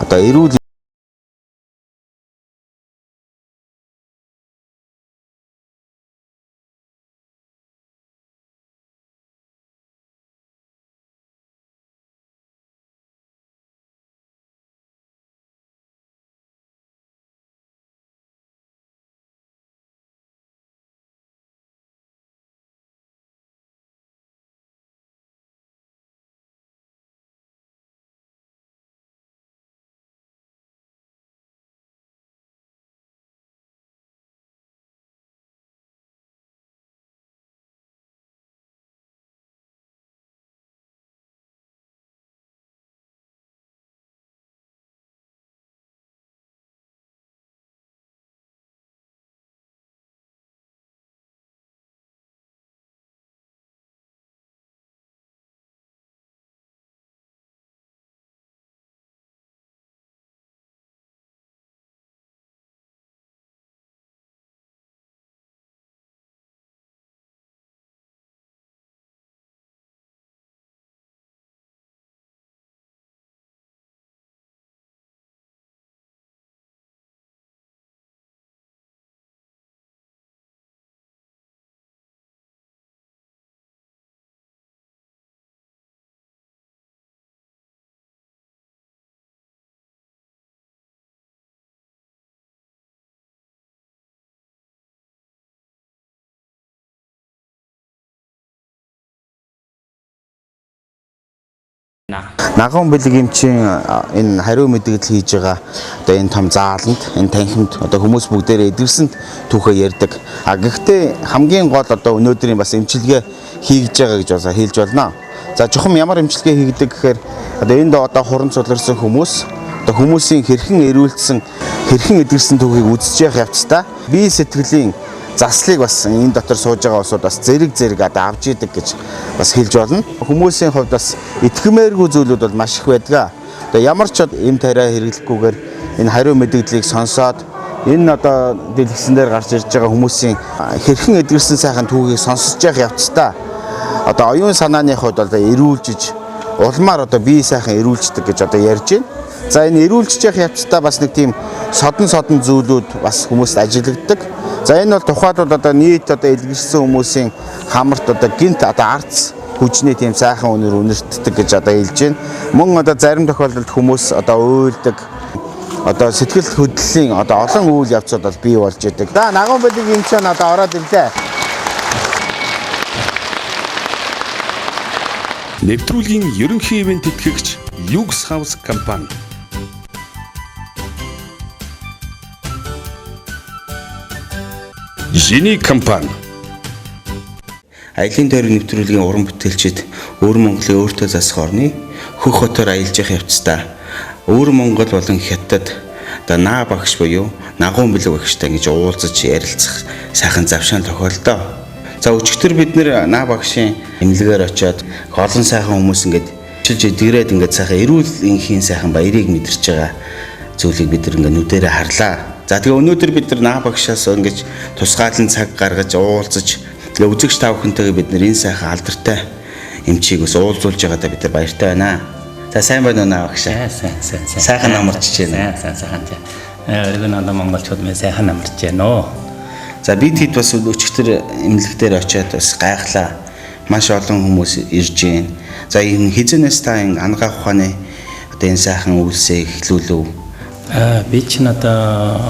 одоо эрүүл нагуун бэлэг эмчийн энэ хариу мэдээлэл хийж байгаа одоо энэ том зааланд энэ танхимд одоо хүмүүс бүгдээрээ эдгэрсэнд түүхээ ярьдаг. Гэхдээ хамгийн гол одоо өнөөдрийн бас эмчилгээ хийж байгаа гэж бас хэлж байна. За чухам ямар эмчилгээ хийгдэг гэхээр одоо энд одоо хуран цуларсан хүмүүс одоо хүмүүсийн хэрхэн эрүүлсэн хэрхэн эдгэрсэн түүхийг үзэж явах явцдаа бие сэтгэлийн заслыг бас энэ дотор сууж байгаа усуд бас зэрэг одоо авч идэг гэж бас хэлж болно. Хүмүүсийн хувьд бас итгэмээргүй зүйлүүд бол маш их байдаг. Одоо ямар ч эм тариа хэрэглэхгүйгээр энэ хариу мэдээллийг сонсоод энэ одоо дэлгэсэн дээр гарч ирж байгаа хүмүүсийн хэрхэн эдгэрсэн сайхан түүхийг сонсож явах явцдаа одоо оюун санааны хувьд одоо эрүүлжиж улмаар одоо бие сайхан эрүүлждэг гэж одоо ярьж байна. За энэ эрүүлжиж явах явцдаа бас нэг тийм содон зүйлүүд бас хүмүүст ажиглагддаг. За энэ бол тухайлбал одоо нийт одоо илэрсэн хүмүүсийн хамарт одоо гинт одоо арц хүчний тийм сайхан үнээр үнэртдэг гэж одоо хэлж байна. Мөн одоо зарим тохиолдолд хүмүүс одоо уйлдаг одоо сэтгэл хөдлөлийн одоо олон үйл явцууд бол бий болж идэг. За нагуун бэлэг эмч одоо ороод ирлээ. Нэвтрүүлгийн ерөнхий ивент тэтгэгч Lux House компани. Жини компани. Аялын тойрог нэвтрүүлгийн уран бүтээлчид Өвөр Монголын өөртөө засах орны хөх хотоор аялж явах явцдаа Өвөр Монгол болон Хятад одоо наа багш буюу нагуун бэлэг багштай гэж уулзаж ярилцах сайхан завшаан тохиолдоо. За өчигдөр бид наа багшийн эмнэлгээр очиод олон сайхан хүмүүс ингээд чилж эдгэрээд ингээд сайхан эрүүл инхийн сайхан баярыг мэдэрч байгаа зүйлийг бид ингээд нүдэрээ харлаа. За тэгээ өнөөдөр бид наа багшаас ингэж тусгаалan цаг гаргаж уулзаж тэгээ үзэгч та бүхэнтэйгээ бид энэ сайхан алдартай эмчийг ус уулзуулж байгаадаа бид баяртай байна. За сайн байна уу наа багш? Сайн. Сайхан амарч байна. Сайхан. Өргөн одоо монголчууд мэ сайхан амарч байна. За бид хэд бас өчигдөр эмнэлэгдэр очиад бас гайхлаа. Маш олон хүмүүс ирж байна. За энэ хизэнээс та энэ ангаа ухааны одоо энэ сайхан үйлсээ эхлүүлв. Би ч надаа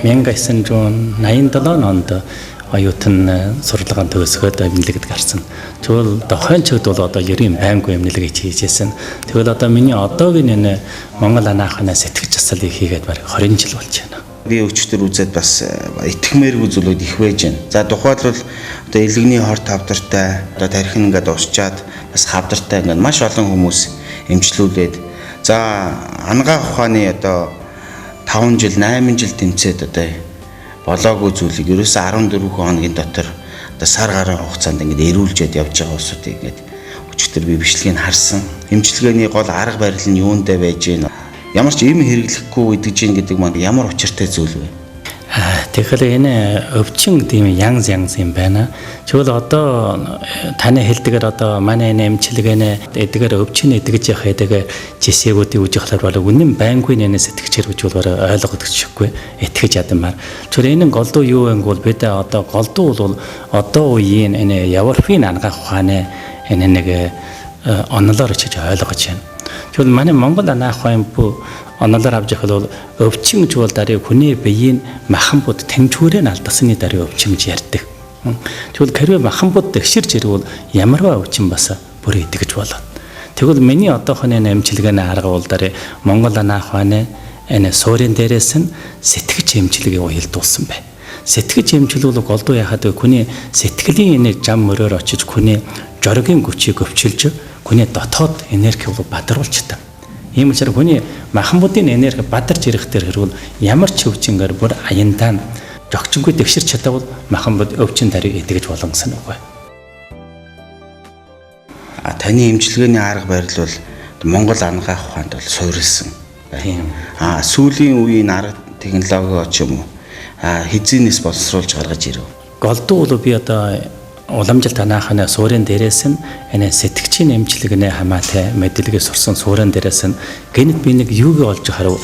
1987 онд оюутан сурлагаан төгсгөөд эмнэлэгт гарсан. Тэгвэл дохойн чигд бол одоо 90 байнгын эмнэлэг хийжсэн. Тэгвэл одоо миний одоогийн энэ Монгол анаахны сэтгэж заслыг хийгээд бараг 20 жил болж байна. Би өчтөр үзээд бас итгэмээргүй зүйлүүд их байж байна. За тухайлбал одоо элэгний хор тавдартай, одоо тархин ингээд усчаад бас хавдартай ингээд маш олон хүмүүс эмчлүүлээд за ангаа ухааны одоо 5 жил 8 жил тэмцээд одоо болоогүй зүйлийг ерөөсөө 14 хоногийн дотор одоо сар гаруй хугацаанд ингээд эрүүлжээд явж байгаа усуудыг ингээд өчигдөр би бичлэгийг харсан. Эмчилгээний гол арга барил нь юундэ байж гин ямар ч эм хэрэглэхгүй идэж гин гэдэг маань ямар учиртай зүйл вэ? Тэгэхээр энэ өвчин тийм янз юм байна. Тэгвэл одоо таны хэлдгээр одоо манай энэ эмчилгээний эдгээр өвчин эдгэж явах эдгээр жишээгүүдийг үжих хэлбэр бол үнэн байнгын энэ сэтгчээр гэж бол ойлгогдчихгүй итгэж ядмаар. Тэгэхээр энэ голдуу юу вэ гэвэл бид одоо голдуу бол одоо үеийн энэ яварфын ангаах ухааны энэ нэг онолоор ч ойлгож байна. Тэгвэл манай Монгол анаах ухаан бүү онолоор авч явах бол өвчмж бол дарыг хүний биеийн махан бод тэмчүүрээ алдасны дарыг өвчмж ярьдаг. Тэгвэл хэрвээ махан бод тэгширч ирвэл ямарваа өвчин бас бүр идэгж болоод. Тэгвэл миний одоохоны эмчилгээний арга бол дарыг Монгол анаах ухааны энэ суурин дээрээс нь сэтгэж эмчилгээ уялдуулсан байна. Сэтгэж эмчилүүл голдуу яхад хүний сэтгэлийн энэ зам мөрөөр очиж хүний жорогийн хүчийг өвчилж хүний дотоод энерги бол бадруулчдаг. Ийм учраас хүний махан будын энерги бадарч ирэх төр хэрвэл ямар ч өвчнгээр бүр аяндаа жогчингүй тэгширч чадвал махан буд өвчин дарыг идэгж болно гэсэн үг бай. Таны эмчилгээний арга барил бол Монгол анагаах ухаанд бол суурилсан. Тийм. Сүүлийн үеийн арга технологи ч юм уу хизэнээс боловсруулж гаргаж ирв. Голдуу бол би одоо уламжлалт анаахны суурин дээрээс нь энэ сэтгчийн эмчилгээний хамаатай мэдлэгээ сурсан суурин дээрээс нь гэнэт би нэг юуг олж харав.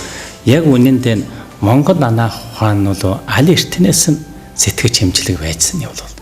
Яг үнэндээ Монгол анаах ухаан бол аль эртнээс нь сэтгэж эмчилэг байжсан юм бол.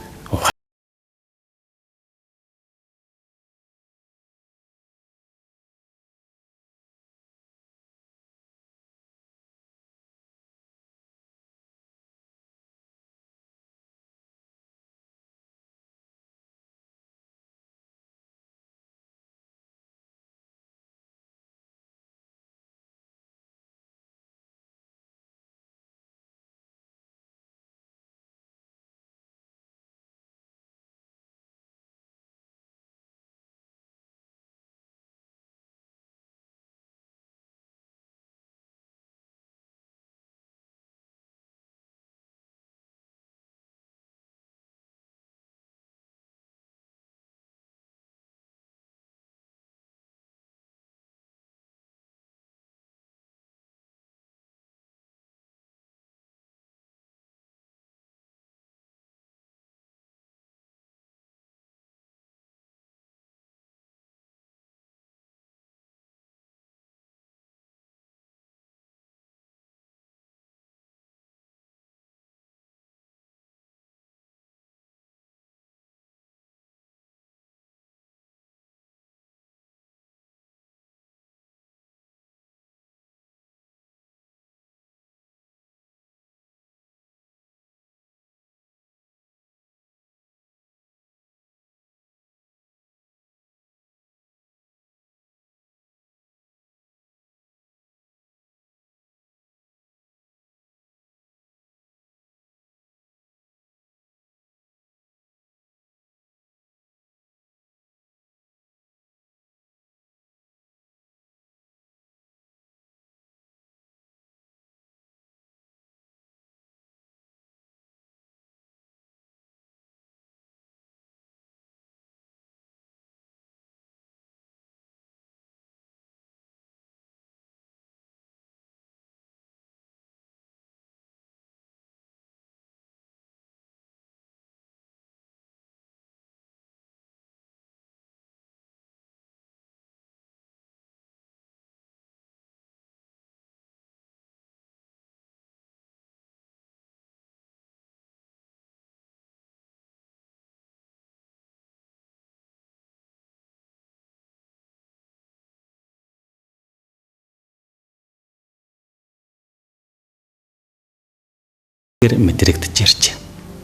Мэдрэгдэж ирж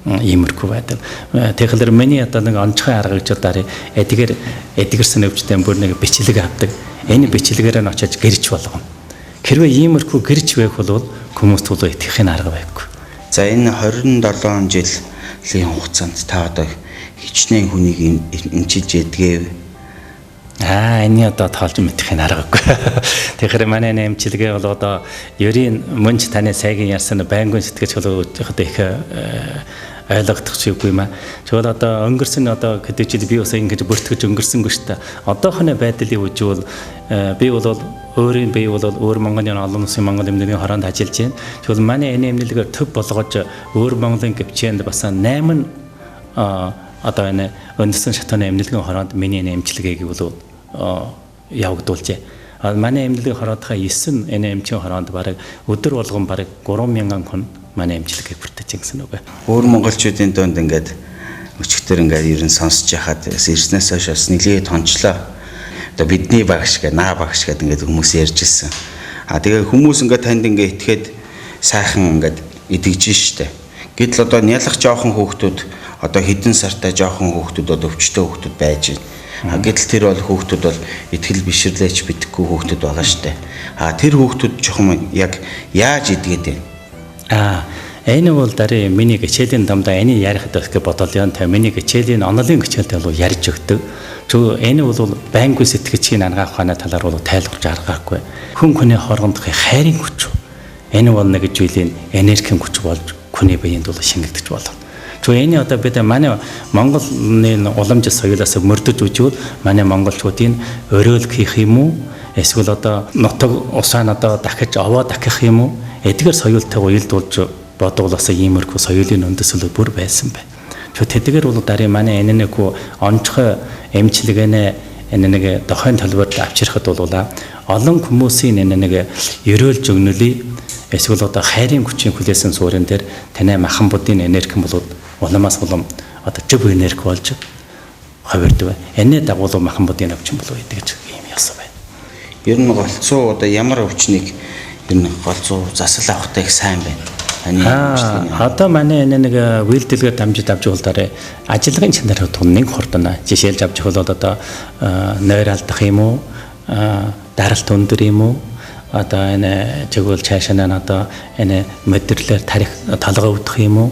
байна. Иймэрхүү байдал. Тэгэхээр миний одоо нэг онцгой арга гэж удаа эдгэрсэн өвчтөн бүр нэг бичлэг авдаг. Энэ бичлэгээр нь очиж гэрч болгоно. Хэрвээ иймэрхүү гэрч байх бол хүмүүс түлөө итгэхийн арга байхгүй. За энэ 27 жилийн хугацаанд та одоо хичнээн хүнийг эмчилж ядгээв. Энэ одоо тоолж мэдхийн аргагүй. Тэгэхээр манай эмчилгээ бол одоо ерийн мөнч таны сайгийн ярьсан байнгын сэтгэж хөлөөд их ойлгох чиггүй маа. Тэгвэл одоо өнгөрсөн одоо хэдий жил би бас ингэж бүртгэж өнгөрсөнгүй шүү дээ. Одоохоны байдлын үеж бол би бол өөрийн бие бол өөр Монголын олон улсын Монгол эмнэлгийн хороонд ажиллаж байна. Тэгвэл манай энэ эмнэлгээр төв болгож өөр Монголын гипчэнд бас 8 одоо энэ өндсөн шатны эмнэлгийн хороонд миний эмчилгээг бол явагдуулжээ. Манай эмнэлгийн хороодхаа 9 энэ эмчийн хороонд бараг өдөр болгон бараг 3000 хүн манай эмчилгээг бүртэж гисэн үгүй. Өөр монголчуудын донд ингээд өчигдөр ингээд ер нь сонсож яхад ирснээс хойш бас нэлээд тончлоо. Одоо бидний багш гэ наа багш гэд ингээд хүмүүс ярьж ирсэн. Тэгээ хүмүүс ингээд танд ингээд итгээд сайхан ингээд идэгж штэ. Гэтэл одоо нялах жоохон хүүхдүүд одоо хэдэн сартай жоохон хүүхдүүд одоо өвчтөе хүүхдүүд байж байна. Гэтэл тэр бол хүүхдүүд бол итгэл бишрлээч битггүй хүүхдүүд байгаа штэ. Тэр хүүхдүүд жоохон яг яаж идгээд байна? Энэ бол дарыг миний хичээлийн дамдаа энэ ярих гэдэг бодолын та миний хичээлийн онолын хичээлтэй бол ярьж өгдөг. Энэ бол байнгын сэтгэгчийн ангаах ухааны талаар бол тайлбарж аргаагүй. Хүний хоорондох хайрын хүч. Энэ бол нэг зүйлийн энергийн хүч болж хүний биеинд бол шингэгдэж болно. Энэ одоо бид манай Монголын уламжлал соёлоос мөрдөж үжвэл манай монголчуудын өрөөлг хийх юм уу? Эсвэл одоо нутаг усаан одоо дахиж овоо дахих юм уу? Эдгээр соёлтой уялдуулж бодголоосоо иймэрхүү соёлын үндэслэл бүр байсан байна. Тэдгээр бол дарыг манай энэ нэг онцгой эмчилгээнэ энэ нэг дохойн төлбөрт авчирхад бол олон хүмүүсийн энэ нэг ерөөлж өгнөлий эсвэл одоо хайрын хүчийн хүлээсэн суурин дээр танай махан будын энерги бол уламаас улам одоо жив энерги болж хувирдаг байна. Энэ дагуул махан будын өвчин болов гэдэг ийм ясаа байна. Ер нь голцоо одоо ямар өвчнийг ер нь голцоо засал авахтай их сайн байна. Одоо манай энэ нэг үйлдэлгээр дамжиж авч явуулаарэ ажиллагын чанарыг тунныг хордоно. Жишээлж авч явал одоо нойр алдах юм уу? Даралт өндөр юм уу? Одоо энэ чигүүл цаашаа одоо энэ мэдэрлэр тарих толгой өвдөх юм уу?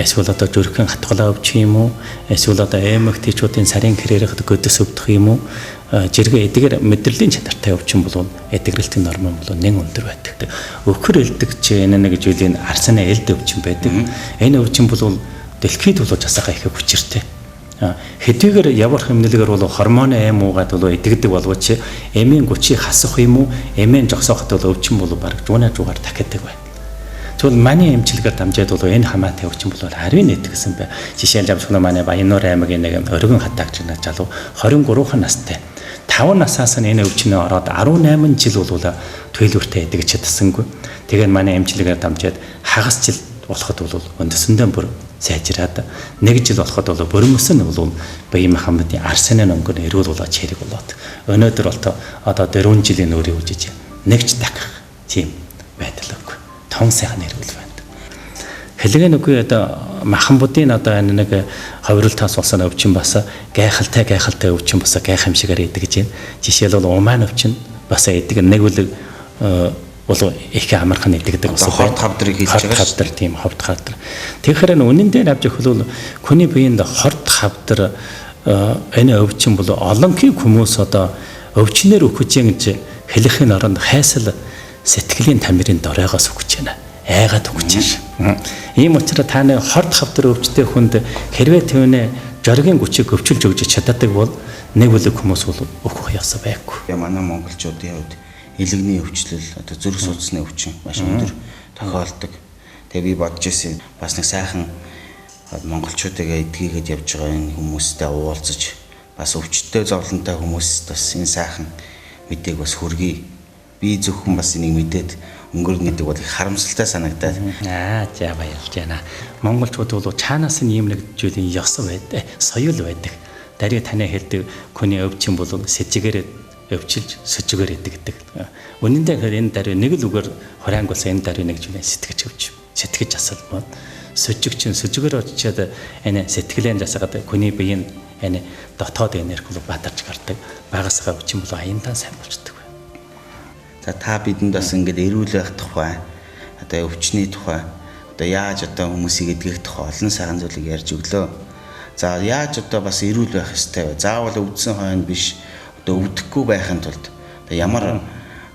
Эсвэл одоо зүрхэн хатгалаа өвчих юм уу? Эсвэл одоо эмэгтэйчүүдийн сарын хэрэг göдөс өвдөх юм уу? Жиргээ эдгээр мэдрэлийн чанартай өвчин бол эдгэрэлтийн норм бол нэг өндөр байдаг. Өвхөр элдэг чи энэ нэг зүйлийн арсаны элд өвчин байдаг. Энэ өвчин бол дэлхийд бол засаага их хүчиртэй. Хэдийгээр явах эмнэлгээр бол гормон эм уугаад бол эдгдэг боловч эмийн гүчийг хасах юм уу? Эмийн жогсоохот бол өвчин бол бараг жугаар дахиадаг байна. Тэгвэл манай эмчилгээр дамжаад бол энэ хамаатай өвчин бол 10 нэт гэсэн бай. Жишээлж авч манай Баяннуур аймгийн нэг өргөн хатаагч нар залуу 23 настай. 5 насаас нь энэ өвчнөө ороод 18 жил бол төлөвөртэй идэж чадсангүй. Тэгээд манай эмчилгээр дамжаад хагас жил болоход бол өндөсөндөө бүр сайжраад 1 жил болоход бол бөрмөс нь бол бие махбодын арсены өнгөр эрүүл болоод чирэг болоод өнөөдөр бол одоо 4 жилийн өөрийн үжиж нэгж дахих тийм байдал өгөө. Том сайхан эрүүл байна. Хэлгэн үгүй одоо махан будын одоо энэ нэг ховролтоос болсон өвчин бас гайхалтай өвчин бас гайхамшигаар идэг гэж байна. Жишээл бол умаан өвчин бас идэг нэг үл бол их амархан идэгдэг бас ховд хавдрыг хийж байгаа шүү дээ. Тийм ховд хавдар. Тэгэхээр энэ үнэн дээр авч явах бол хүний биеинд хорд хавдар энэ өвчин бол олонгийн хүмүүс одоо өвчнөр өгч гэж хэлэхийн оронд хайсал сэтгэлийн тамирын доройгоос өгч байна. Айгаад өгч байна. Ийм учраас та нэг хорд хавдар өвчтэй хүнд хэрвээ түүнээ жоргийн хүчийг өвчилж өгч чаддаг бол нэг үлэг хүмүүс бол өгөх ясаа байхгүй. Манай монголчуудын хувьд илэгний өвчлөл одоо зүрх судасны өвчин маш өндөр тохиолдог. Тэгээ би бодож ирсэн бас нэг сайхан монголчуудаа эдгийгээд явж байгаа энэ хүмүүстэй уулзаж бас өвчтөй зовлонтой хүмүүст бас энэ сайхан мэдээг бас хүргэе. Би зөвхөн бас энийг мэдээд өнгөрнө гэдэг бол их харамсалтай санагдаад. За баярлж байна. Монголчууд бол цаанаас нь ийм нэг зүйлийн ёс байдаг, соёл байдаг. Дарыг таны хэлдэг хүний өвчин бол сэжигээр өвчилж сөжигээр идэг гэдэг. Үнэн дээр энэ дарыг нэг л үгээр хураангуулсан энэ дарыг нэг зүйлийн сэтгэж асалмаа. Сөжигчин сөжигээр очиад энэ сэтгэлэн засагаад хүний биеийн энэ дотоод энерги бол бадарч гардаг. Багасгаа өвчин бол аяндаа сайн болчдөг. За та бидэнд бас ингээд эрүүл байх тухай одоо өвчний тухай одоо яаж одоо хүмүүсийг эдгэх тухай олон сайхан зүйлийг ярьж өглөө. За яаж одоо бас эрүүл байх ёстой вэ? Заавал өвдсөн хойно биш одоо өвдөхгүй байхын тулд одоо ямар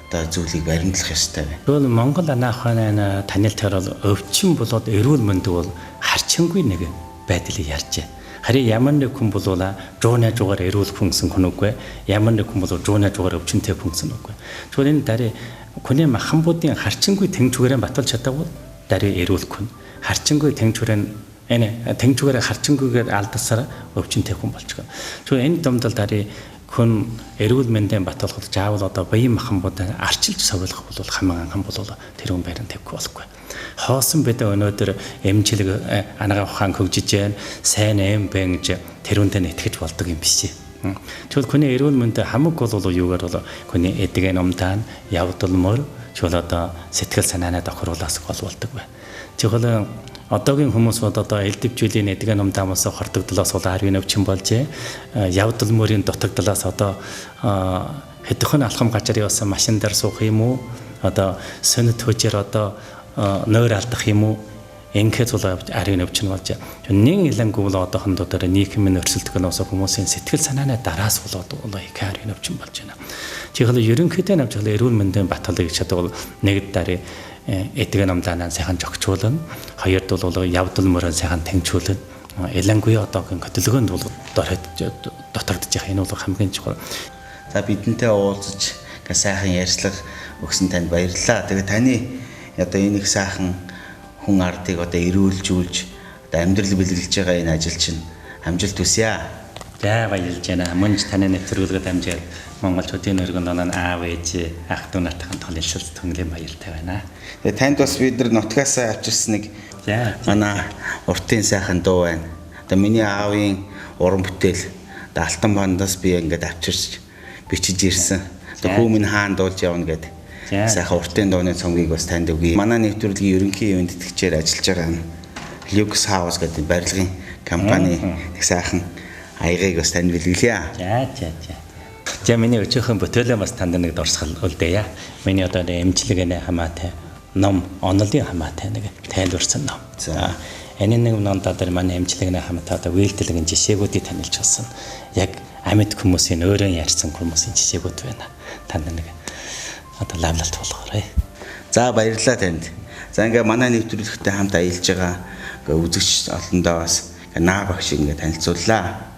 одоо зүйлийг баримтлах ёстой байна. Тэгвэл Монгол анаах ухааны танилтаар бол өвчин болоод эрүүл мэндийг бол харчингүй нэг байдлыг ярьжээ. Харин ямар нэг хүн бол жууны жугаар эрүүл хүнсэн хүн үгүй. Ямар нэг хүн бол жууны жугаар өвчнөд хүнсэн үгүй. Тэгвэл энэ дари хүний маханбуудын харчингүй тэнгүүрээ баталж чадаагүй дари эрүүл хүн. Харчингүй тэнгүүрээ энэ тэнгүүрээ харчингүйгээр алдсараа өвчнөд хүн болчихгоо. Тэгвэл энэ домдол дари хүн эрүүл мэндийн баталгал заавал одоо баян маханбуудаа арчилж сувилах бол хамгийн анхан бол тэр хүн байран тавьхгүй болохгүй. Хоосон бид өнөөдөр эмчилэг анагаа ухаан хөгжиж байна. Сайн эм бэ гэж тэрүүндээ нэтгэж болдог юм биш. Тэгвэл хүний эрүүл мэндэ хамаг бол юугаар бол хүний эдгээр номдаа явдал мөр чөл одоо сэтгэл санаанаа тохируулаас болдог бай. Тэгвэл одоогийн хүмүүс одоо элдвжүүлийн эдгээр номдоос хордогдлоос бол арвын өвчин болжээ. Явдал мөрийн дутагдлаас одоо хэдхэн алхам гажар явсан машин дээр суух юм уу? Одоо сонит хөжээр одоо нойр алдах юм уу? Ингээд бол арвын өвчин болж нэг илэнгүй бол одоохондоо нийгмийн өрсөлдөх нөөс хүмүүсийн сэтгэл санааны дараас болоод их арвын өвчин болж байна. Тэгэхээр ерөнхийдөө навч эрүүл мэндийн баталгыг чадвал нэг дарыг эдгээр номлаанаа сайхан жогчуулна. Хоёрд бол явдал мөрөө сайхан тэнцвүүлнэ. Элэнгүй одоогийн хөдөлгөөнд бол дотогдож байгаа энэ бол хамгийн чухал. За бидэнтэй уулзаж сайхан ярьцлага өгсөн танд баярлалаа. Тэгээ таны одоо энэ их сайхан хүн ардыг одоо эрүүлжүүлж одоо амьдрал бэлгэлж байгаа энэ ажил чинь амжилт хүсье. За баярлж байна. Мөнч таны нэвтрүүлгээр дамжаад монголчуудын өргөнд оноо аав ээж ах дүү нартайхан толилшилт түнгийн баяртай байна. Тэгээ танд бас бид нар нутгаасаа авчирсан нэг манай уртын сайхан дуу байна. Одоо миний аавын уран бүтээл одоо алтан бандаас би ингээд авчирч бичиж ирсэн. Одоо Хүүмэн хаан дуулж явна гэдэг сайхан уртын дууны цомгийг бас танд өгье. Манай нэвтрүүлгийн ерөнхий ивент тэтгэгчээр ажиллаж байгаа нь Lux House гэдэг барилгын компани их сайхан аягыг бас танд бэлгэлье. За миний өчөөхөн бүтээлээ бас танд нэг дурсгал үлдээе. Миний одоо эмчилгээний хамаатай ном, онолын хамаатай нэг тайлбарсан ном. За энэ нэг номд одоо манай эмчилгээний хамаатай одоо үйлдэлгийн жишээгүүдийг танилж болсон. Яг амьд хүмүүсийн өөрөө ярьсан хүмүүсийн жишээгүүд байна. Танд нэг одоо лавлалт болгоорой. За баярлалаа танд. За ингээ манай нэвтрүүлэгтээ хамт аялж байгаа үзэгч олондоо бас наа багш ингээ танилцууллаа.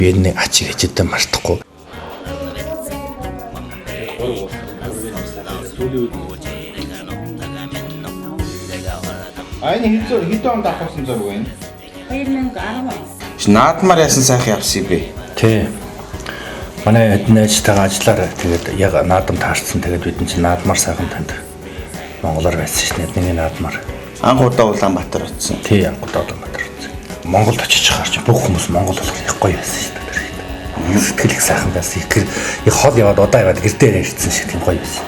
биений ачиг хичээдээ мартахгүй. Аяны хэдэн онд авахсан зураг байна? 2010 Наадмаар яасан сайхан явсан бэ? Тий. Манай эдний ажтайгаа ажиллаараа тэгээд яг наадам таарсан. Тэгээд бид чинь наадмаар сайхан танд монголоор байсан шнэ. Эдний наадмаар. Анх удаа Улаанбаатар очсон. Тий, анхудаа Улаанбаатар үзсэн. Монголд очиж чахаар чинь бүх хүмүүс монгол болох их гоё байсан шүү дээ. Сэтгэл их сайхан байсан. Их хол яваад удаа яваад гэрдээ ирсэн шиг тийм гоё байсан.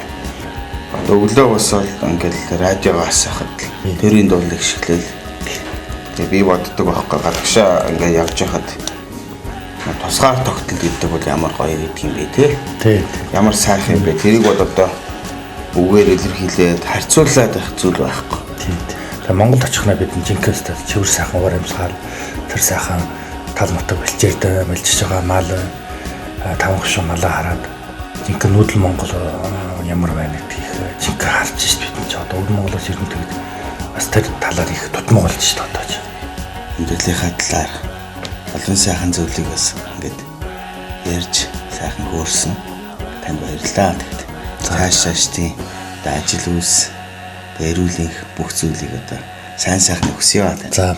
Өглөө бас бол ингээл радиогоос хахад тэрийн дуулыг шиглээл. Тэгээ би боддог байхгүй гадагшаа ингээ явж хахад тусгаар тогтол гэдэг бол ямар гоё гэдэг юм бэ те. Тий. Ямар сайхан юм бэ. Тэрийг бол одоо үгээр илэрхийлээд харьцуулаад байх зүйл байхгүй. Тий. Тэгээ Монголд очихнаа бид жинхэнэ чивэр сайхан уур амьсгал тэр сайхан тал нутаг бэлчээрдэ мэлжиж байгаа мал таван гушуун малаа хараад жинхэнэ нүүдэл Монгол ямар байна гэдгийг жинхэнэ харж шít бид ч одоо өвөр Монголоос ирнэ тэгээд бас тэр талаар их дутмаг болж шít одоо ч. Амьдралынхаа талаар олон сайхан зүйлийг бас ингээд ярьж сайхан хөөрсөн. Танд баярлалаа. Тэгэд цаашааш тийм ажил үйлс эрүүлэх бүх зүйлийг одоо сайн сайхан хүсье. За баярлалаа.